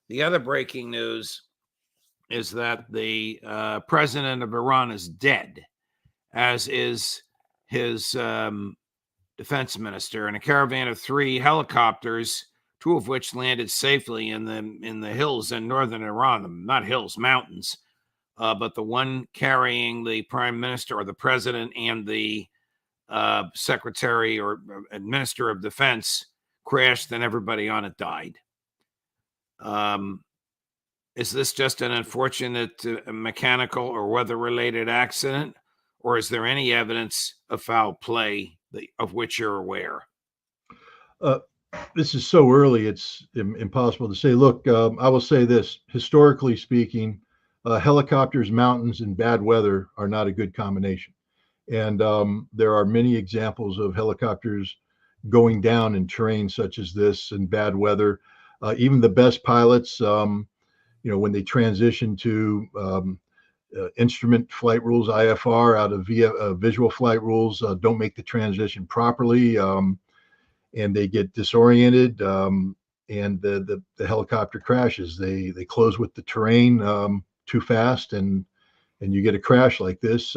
The other breaking news is that the president of Iran is dead, as is his defense minister, and a caravan of 3 helicopters, 2 of which landed safely in the hills in northern Iran, not hills, mountains, but the one carrying the prime minister or the president and the secretary or minister of defense crashed, and everybody on it died. Is this just an unfortunate mechanical or weather-related accident, or is there any evidence of foul play of which you're aware? This is so early, it's impossible to say. Look, I will say this. Historically speaking, helicopters, mountains, and bad weather are not a good combination. And there are many examples of helicopters going down in terrain such as this and bad weather. Even the best pilots, when they transition to instrument flight rules, IFR, out of visual flight rules, don't make the transition properly, and they get disoriented, and the helicopter crashes. They close with the terrain too fast, and you get a crash like this.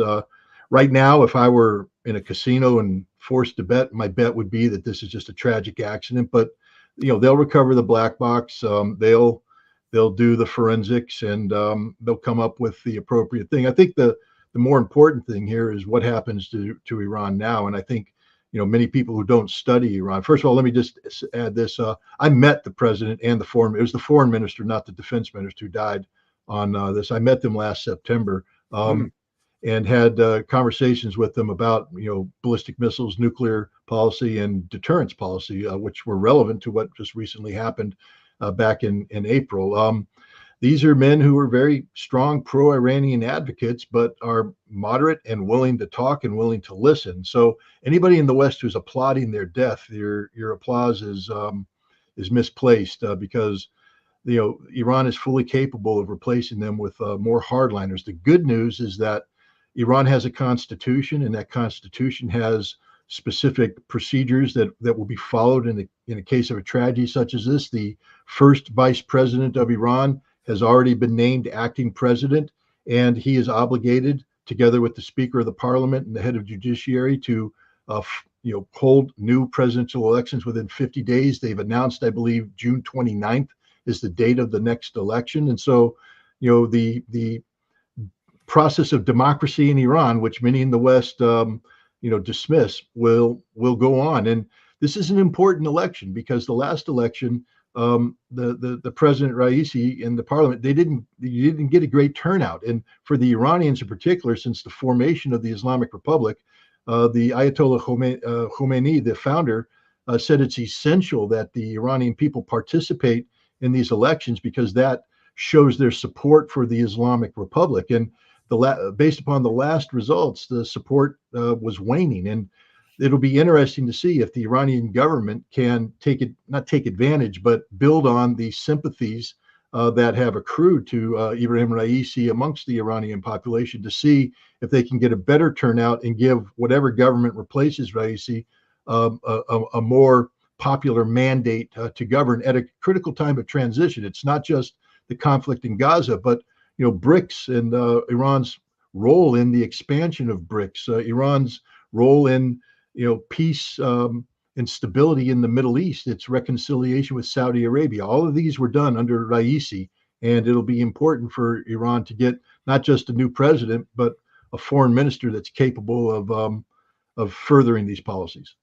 Right now, if I were in a casino and forced to bet, my bet would be that this is just a tragic accident. But they'll recover the black box. They'll do the forensics, and they'll come up with the appropriate thing. I think the more important thing here is what happens to Iran now. And I think, many people who don't study Iran. First of all, let me just add this. I met the president and it was the foreign minister, not the defense minister, who died on this. I met them last September and had conversations with them about, ballistic missiles, nuclear policy, and deterrence policy, which were relevant to what just recently happened back in April. These are men who are very strong pro-Iranian advocates, but are moderate and willing to talk and willing to listen. So anybody in the West who's applauding their death, your applause is misplaced, because Iran is fully capable of replacing them with more hardliners. The good news is that Iran has a constitution, and that constitution has specific procedures that will be followed in a case of a tragedy such as this. The first vice president of Iran has already been named acting president, and he is obligated, together with the speaker of the parliament and the head of judiciary, to hold new presidential elections within 50 days. They've announced, I believe, June 29th is the date of the next election. And so, the process of democracy in Iran, which many in the West dismiss, will go on. And this is an important election, because the last election, the President Raisi in the parliament, you didn't get a great turnout. And for the Iranians in particular, since the formation of the Islamic Republic, the Ayatollah Khomeini, the founder, said it's essential that the Iranian people participate in these elections, because that shows their support for the Islamic Republic. And based upon the last results, the support was waning. And it'll be interesting to see if the Iranian government can not take advantage, but build on the sympathies that have accrued to Ebrahim Raisi amongst the Iranian population, to see if they can get a better turnout and give whatever government replaces Raisi a more popular mandate to govern at a critical time of transition. It's not just the conflict in Gaza, but BRICS and Iran's role in the expansion of BRICS, Iran's role in peace and stability in the Middle East, its reconciliation with Saudi Arabia. All of these were done under Raisi, and it'll be important for Iran to get not just a new president, but a foreign minister that's capable of furthering these policies.